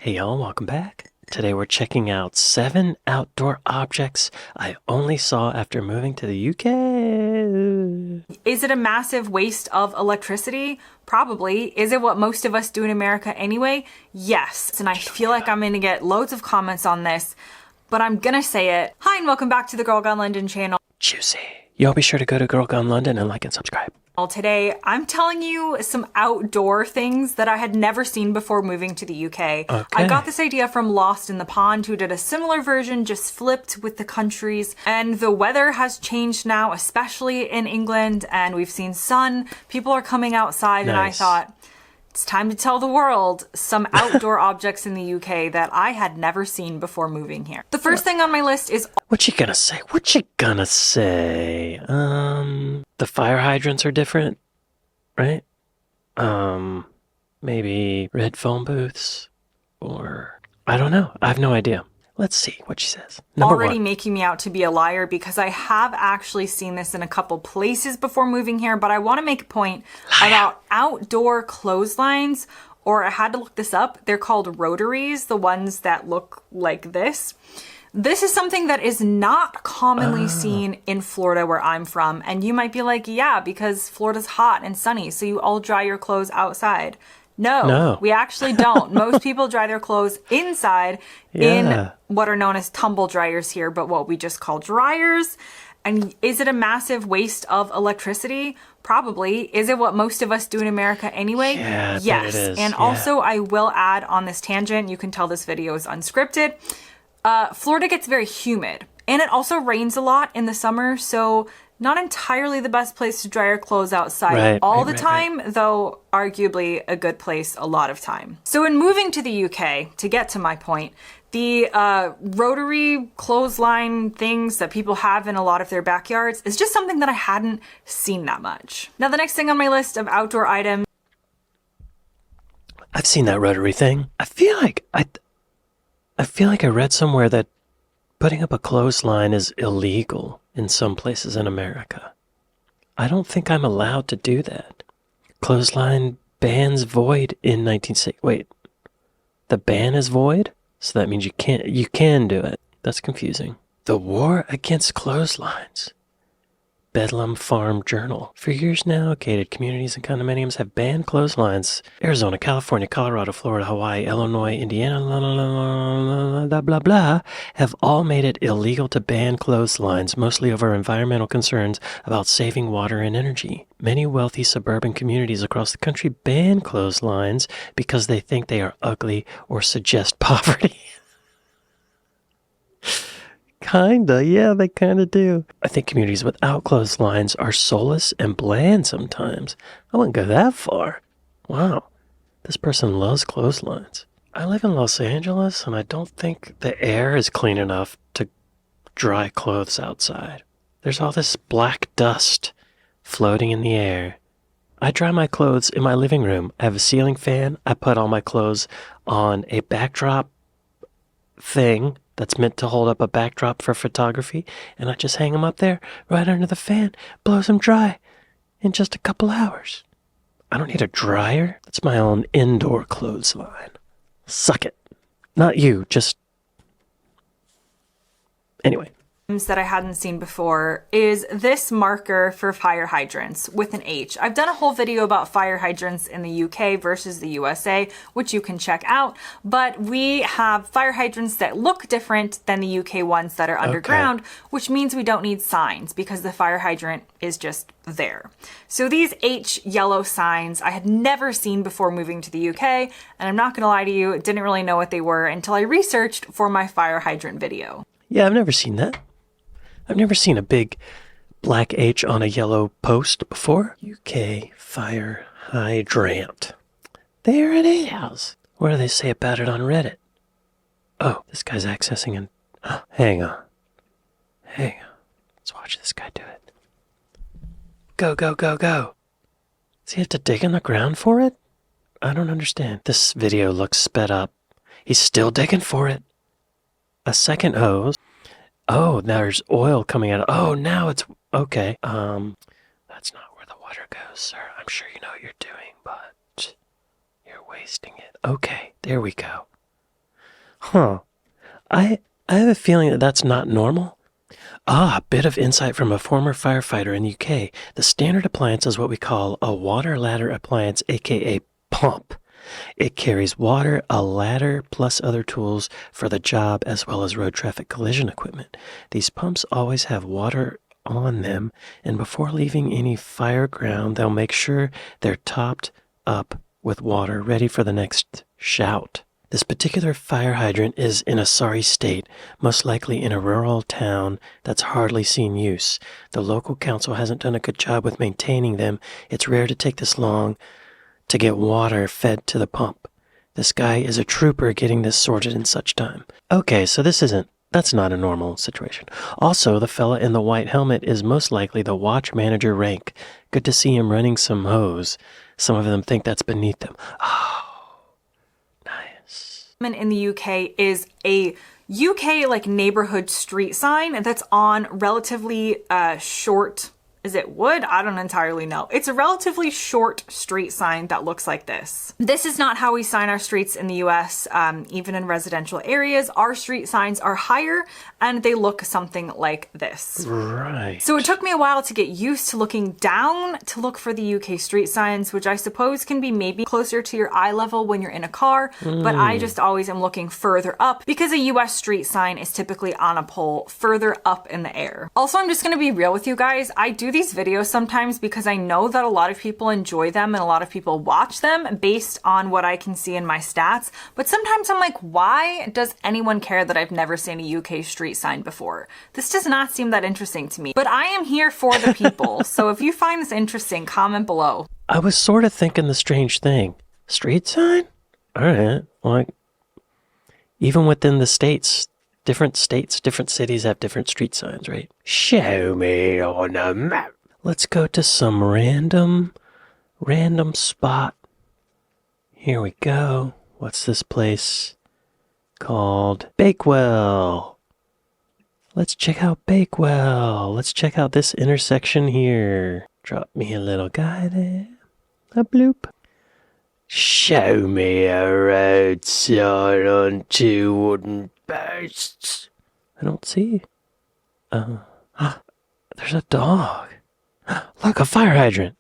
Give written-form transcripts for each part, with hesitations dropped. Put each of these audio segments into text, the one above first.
Hey y'all, welcome back. Today we're checking out 7 outdoor objects I only saw after moving to the UK. Is it a massive waste of electricity? Probably. Is it what most of us do in America anyway? Yes. And I feel like I'm gonna get loads of comments on this, but I'm gonna say it. Hi and welcome back to the Girl Gone London channel. Juicy. Y'all be sure to go to Girl Gone London and like and subscribe. Today, I'm telling you some outdoor things that I had never seen before moving to the UK. Okay. I got this idea from Lost in the Pond, who did a similar version, just flipped with the countries. And the weather has changed now, especially in England, and we've seen sun. People are coming outside, and I thought, it's time to tell the world some outdoor objects in the UK that I had never seen before moving here. The first thing on my list is... What you gonna say? What you gonna say? The fire hydrants are different, right? Maybe red phone booths, or... I don't know. I have no idea. Let's see what she says. Already making me out to be a liar because I have actually seen this in a couple places before moving here, but I want to make a point about outdoor clotheslines, or I had to look this up. They're called Rotaries, the ones that look like this. This is something that is not commonly seen in Florida where I'm from, and you might be like, yeah, because Florida's hot and sunny, so you all dry your clothes outside. No, we actually don't. Most people dry their clothes inside in what are known as tumble dryers here, but what we just call dryers. And is it a massive waste of electricity? Probably. Is it what most of us do in America anyway? Yeah, yes. it is. And also, I will add on this tangent, you can tell this video is unscripted. Florida gets very humid, and it also rains a lot in the summer, so not entirely the best place to dry your clothes outside all the time, though arguably a good place a lot of time. So in moving to the UK, to get to my point, the rotary clothesline things that people have in a lot of their backyards is just something that I hadn't seen that much. Now the next thing on my list of outdoor items... I've seen that rotary thing. I feel like I read somewhere that putting up a clothesline is illegal in some places in America. I don't think I'm allowed to do that. Clothesline bans void in 1960. Wait, the ban is void? So that means you can do it. That's confusing. The War Against Clotheslines. Bedlam Farm Journal. For years now, gated communities and condominiums have banned clotheslines. Arizona, California, Colorado, Florida, Hawaii, Illinois, Indiana, blah, blah, blah, have all made it illegal to ban clotheslines, mostly over environmental concerns about saving water and energy. Many wealthy suburban communities across the country ban clotheslines because they think they are ugly or suggest poverty. Kinda, yeah, they kinda do. I think communities without clotheslines are soulless and bland sometimes. I wouldn't go that far. Wow, this person loves clotheslines. I live in Los Angeles, and I don't think the air is clean enough to dry clothes outside. There's all this black dust floating in the air. I dry my clothes in my living room. I have a ceiling fan. I put all my clothes on a backdrop thing that's meant to hold up a backdrop for photography, and I just hang them up there right under the fan, blows them dry in just a couple hours. I don't need a dryer. That's my own indoor clothesline. Suck it. Not you, just... Anyway. That I hadn't seen before is this marker for fire hydrants with an H. I've done a whole video about fire hydrants in the UK versus the USA, which you can check out, but we have fire hydrants that look different than the UK ones that are underground, which means we don't need signs because the fire hydrant is just there. So these H yellow signs I had never seen before moving to the UK, and I'm not gonna lie to you, didn't really know what they were until I researched for my fire hydrant video. Yeah, I've never seen that. I've never seen a big black H on a yellow post before. UK fire hydrant. There it is. What do they say about it on Reddit? Oh, this guy's accessing an... hang on. Let's watch this guy do it. Go, go, go, go. Does he have to dig in the ground for it? I don't understand. This video looks sped up. He's still digging for it. A second hose. Oh, now there's oil coming out. Oh, now it's... Okay. That's not where the water goes, sir. I'm sure you know what you're doing, but you're wasting it. Okay, there we go. Huh. I have a feeling that that's not normal. Ah, a bit of insight from a former firefighter in the UK. The standard appliance is what we call a water ladder appliance, aka pump. It carries water, a ladder, plus other tools for the job, as well as road traffic collision equipment. These pumps always have water on them, and before leaving any fire ground, they'll make sure they're topped up with water, ready for the next shout. This particular fire hydrant is in a sorry state, most likely in a rural town that's hardly seen use. The local council hasn't done a good job with maintaining them. It's rare to take this long to get water fed to the pump. This guy is a trooper getting this sorted in such time. Okay, so that's not a normal situation. Also, the fella in the white helmet is most likely the watch manager rank. Good to see him running some hose. Some of them think that's beneath them. Oh, nice. In the UK is a UK like neighborhood street sign that's on relatively short. Is it wood? I don't entirely know. It's a relatively short street sign that looks like this. This is not how we sign our streets in the US. Even in residential areas, our street signs are higher and they look something like this. Right. So it took me a while to get used to looking down to look for the UK street signs, which I suppose can be maybe closer to your eye level when you're in a car, but I just always am looking further up because a US street sign is typically on a pole further up in the air. Also, I'm just gonna be real with you guys. I do these videos sometimes because I know that a lot of people enjoy them and a lot of people watch them based on what I can see in my stats. But sometimes I'm like, why does anyone care that I've never seen a UK street sign before? This does not seem that interesting to me. But I am here for the people. So if you find this interesting, comment below. I was sort of thinking the strange thing. Street sign? Alright. Like, even within the states, different cities have different street signs, right? Show me on a map. Let's go to some random spot. Here we go. What's this place called? Bakewell. Let's check out Bakewell. Let's check out this intersection here. Drop me a little guy there. A bloop. Show me a road sign on 2 wooden posts. I don't see. There's a dog. Look, a fire hydrant.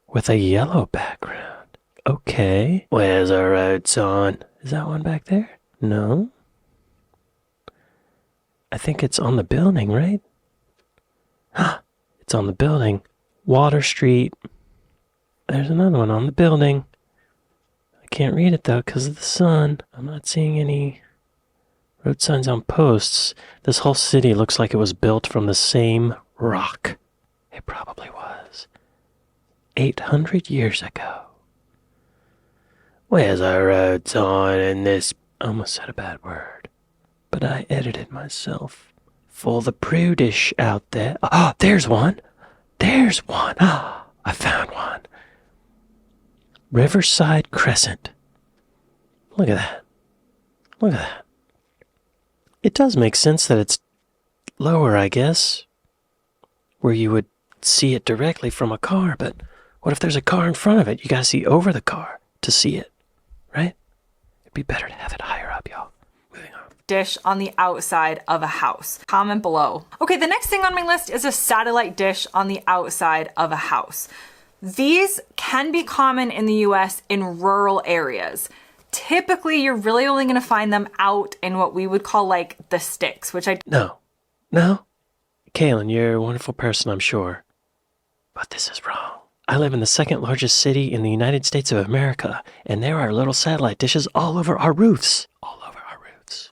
With a yellow background. Okay. Where's a road sign? Is that one back there? No. I think it's on the building, right? It's on the building. Water Street. There's another one on the building. I can't read it though because of the sun. I'm not seeing any road signs on posts. This whole city looks like it was built from the same rock. It probably was. 800 years ago. Where's a road sign in this? I almost said a bad word. But I edited myself. For the prudish out there. Oh, there's one. There's one. Oh, I found one. Riverside Crescent. Look at that. Look at that. It does make sense that it's lower, I guess, where you would see it directly from a car, but what if there's a car in front of it? You gotta see over the car to see it, right? It'd be better to have it higher up, y'all. Moving on. Dish on the outside of a house. Comment below. Okay, the next thing on my list is a satellite dish on the outside of a house. These can be common in the US in rural areas. Typically, you're really only going to find them out in what we would call like the sticks, which I... No. Kaylin, you're a wonderful person, I'm sure. But this is wrong. I live in the second largest city in the United States of America, and there are little satellite dishes all over our roofs. All over our roofs.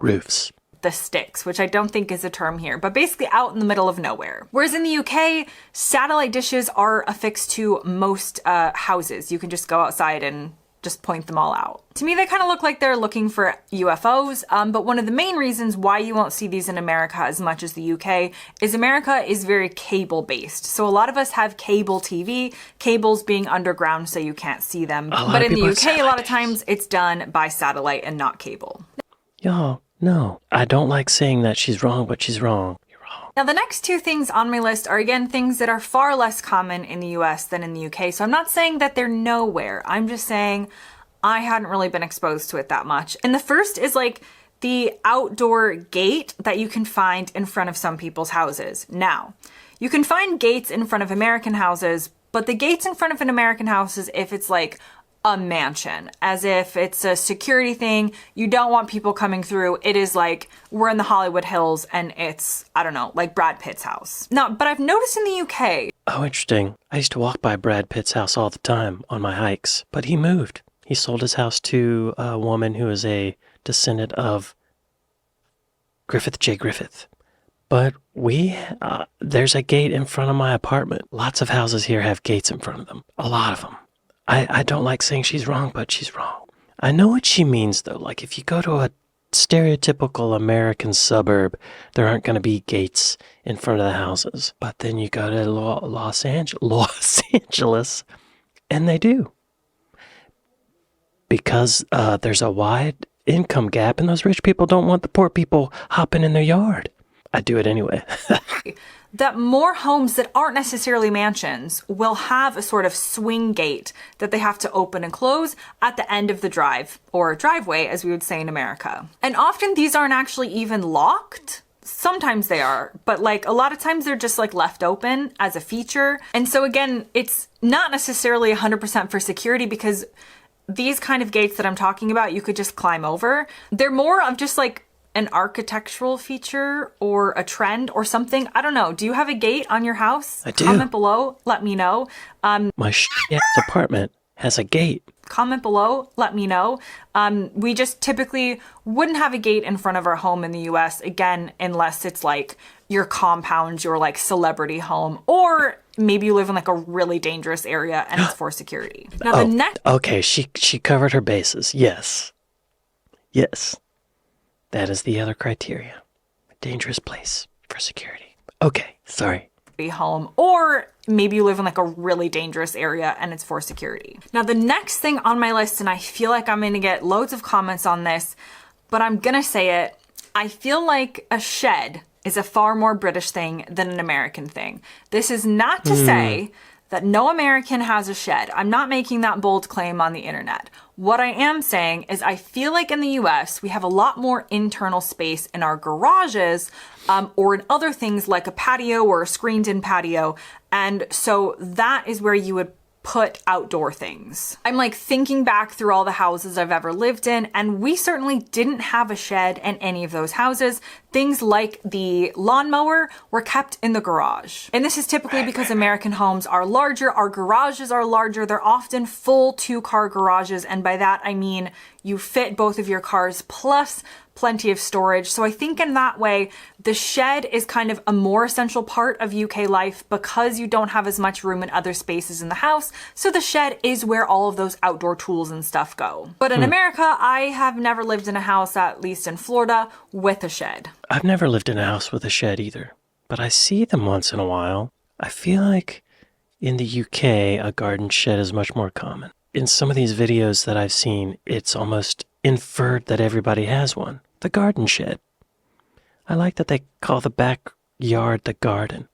Roofs. The sticks, which I don't think is a term here, but basically out in the middle of nowhere. Whereas in the UK, satellite dishes are affixed to most houses. You can just go outside and just point them all out. To me, they kind of look like they're looking for UFOs, but one of the main reasons why you won't see these in America as much as the UK is America is very cable-based. So a lot of us have cable TV, cables being underground so you can't see them. But in the UK, a lot of times it's done by satellite and not cable. Y'all, no. I don't like saying that she's wrong, but she's wrong. You're wrong. Now, the next two things on my list are, again, things that are far less common in the US than in the UK. So I'm not saying that they're nowhere. I'm just saying I hadn't really been exposed to it that much. And the first is like the outdoor gate that you can find in front of some people's houses. Now, you can find gates in front of American houses, but the gates in front of an American house is if it's like a mansion, as if it's a security thing. You don't want people coming through. It is like we're in the Hollywood Hills and it's, I don't know, like Brad Pitt's house. Now, but I've noticed in the UK. Oh, interesting. I used to walk by Brad Pitt's house all the time on my hikes, but he moved. He sold his house to a woman who is a descendant of Griffith J. Griffith. But there's a gate in front of my apartment. Lots of houses here have gates in front of them. A lot of them. I don't like saying she's wrong, but she's wrong. I know what she means, though. Like, if you go to a stereotypical American suburb, there aren't going to be gates in front of the houses. But then you go to Los Angeles, and they do. Because there's a wide income gap, and those rich people don't want the poor people hopping in their yard. I do it anyway. That more homes that aren't necessarily mansions will have a sort of swing gate that they have to open and close at the end of the drive, or driveway, as we would say in America. And often these aren't actually even locked. Sometimes they are, but like a lot of times they're just like left open as a feature. And so again, it's not necessarily 100% for security, because these kind of gates that I'm talking about, you could just climb over. They're more of just like an architectural feature or a trend or something. I don't know. Do you have a gate on your house? I do. Comment below. Let me know. My apartment has a gate. Comment below. Let me know. We just typically wouldn't have a gate in front of our home in the US, again, unless it's like your compound, your like celebrity home, or maybe you live in like a really dangerous area and it's for security. Now the next. Okay, she covered her bases. Yes. Yes. That is the other criteria. A dangerous place for security. Okay, sorry. Home, or maybe you live in like a really dangerous area and it's for security. Now the next thing on my list, and I feel like I'm gonna get loads of comments on this, but I'm gonna say it, I feel like a shed is a far more British thing than an American thing. This is not to say that no American has a shed. I'm not making that bold claim on the internet. What I am saying is I feel like in the US, we have a lot more internal space in our garages, or in other things like a patio or a screened-in patio. And so that is where you would put outdoor things. I'm like thinking back through all the houses I've ever lived in, and we certainly didn't have a shed in any of those houses. Things like the lawnmower were kept in the garage. And this is typically because American homes are larger, our garages are larger, they're often full 2-car garages, and by that I mean you fit both of your cars plus plenty of storage. So I think in that way, the shed is kind of a more essential part of UK life because you don't have as much room in other spaces in the house. So the shed is where all of those outdoor tools and stuff go. But in America, I have never lived in a house, at least in Florida, with a shed. I've never lived in a house with a shed either, but I see them once in a while. I feel like in the UK, a garden shed is much more common. In some of these videos that I've seen, it's almost inferred that everybody has one. The garden shed. I like that they call the backyard the garden.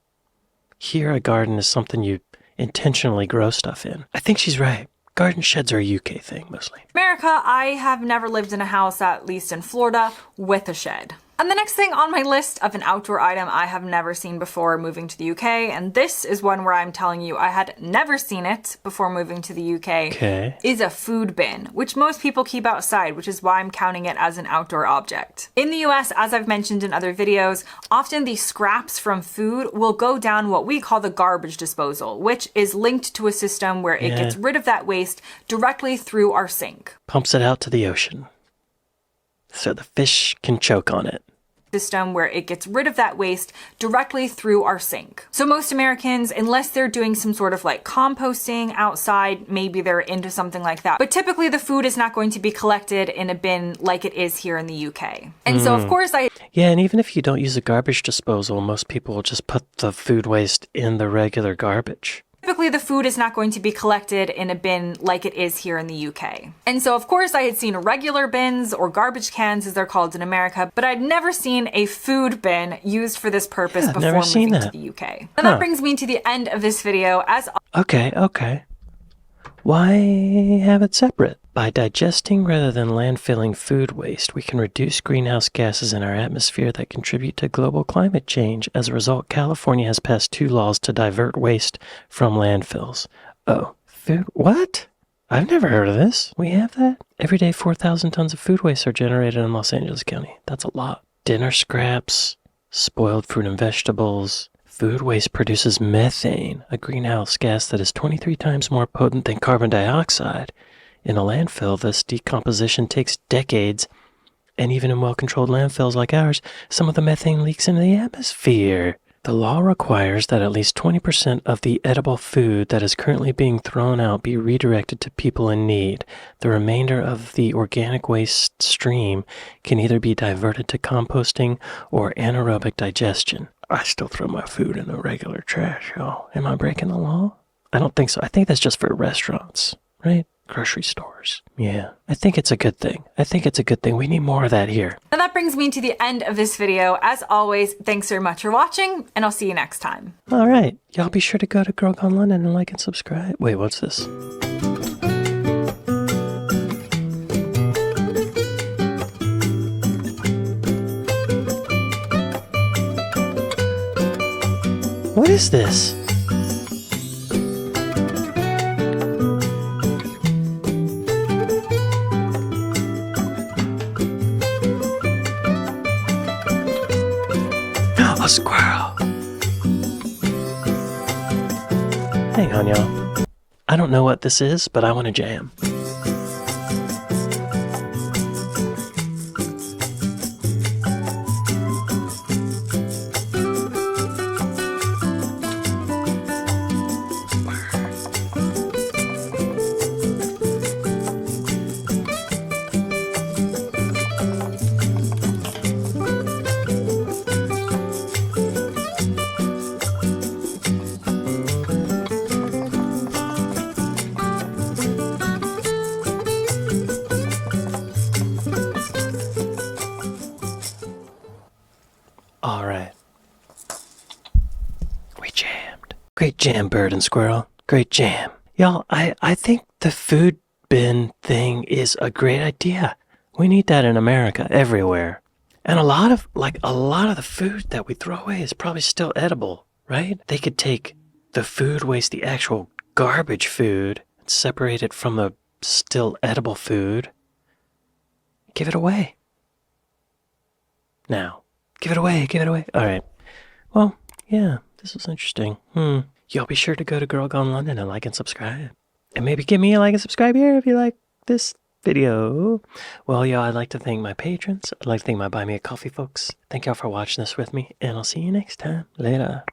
Here, a garden is something you intentionally grow stuff in. I think she's right. Garden sheds are a UK thing, mostly. America, I have never lived in a house, at least in Florida, with a shed. And the next thing on my list of an outdoor item I have never seen before moving to the UK, and this is one where I'm telling you I had never seen it before moving to the UK, is a food bin, which most people keep outside, which is why I'm counting it as an outdoor object. In the US, as I've mentioned in other videos, often the scraps from food will go down what we call the garbage disposal, which is linked to a system where it gets rid of that waste directly through our sink. Pumps it out to the ocean so the fish can choke on it. System where it gets rid of that waste directly through our sink. So most Americans, unless they're doing some sort of like composting outside, maybe they're into something like that. But typically the food is not going to be collected in a bin like it is here in the UK. And so of course Yeah, and even if you don't use a garbage disposal, most people will just put the food waste in the regular garbage. Typically, the food is not going to be collected in a bin like it is here in the UK. And so, of course, I had seen regular bins, or garbage cans as they're called in America, but I'd never seen a food bin used for this purpose before moving to the UK. And that brings me to the end of this video. Okay. Why have it separate? By digesting rather than landfilling food waste, we can reduce greenhouse gases in our atmosphere that contribute to global climate change. As a result, California has passed 2 laws to divert waste from landfills. Oh, food? What? I've never heard of this. We have that? Every day, 4,000 tons of food waste are generated in Los Angeles County. That's a lot. Dinner scraps, spoiled fruit and vegetables. Food waste produces methane, a greenhouse gas that is 23 times more potent than carbon dioxide. In a landfill, this decomposition takes decades, and even in well-controlled landfills like ours, some of the methane leaks into the atmosphere. The law requires that at least 20% of the edible food that is currently being thrown out be redirected to people in need. The remainder of the organic waste stream can either be diverted to composting or anaerobic digestion. I still throw my food in the regular trash, y'all. Am I breaking the law? I don't think so. I think that's just for restaurants, right? Grocery stores. Yeah, I think it's a good thing. We need more of that here. And that brings me to the end of this video. As always, thanks very much for watching, and I'll see you next time. All right. Y'all be sure to go to Girl Gone London and like and subscribe. Wait, what's this? What is this? A squirrel. Hang on, y'all. I don't know what this is, but I want to jam. All right. We jammed. Great jam, bird and squirrel. Great jam. Y'all, I think the food bin thing is a great idea. We need that in America, everywhere. And a lot of the food that we throw away is probably still edible, right? They could take the food waste, the actual garbage food, and separate it from the still edible food. Give it away. Now. Give it away. All right. Well, yeah, this was interesting. Y'all be sure to go to Girl Gone London and like and subscribe. And maybe give me a like and subscribe here if you like this video. Well, y'all, I'd like to thank my patrons. I'd like to thank my Buy Me a Coffee folks. Thank y'all for watching this with me, and I'll see you next time. Later.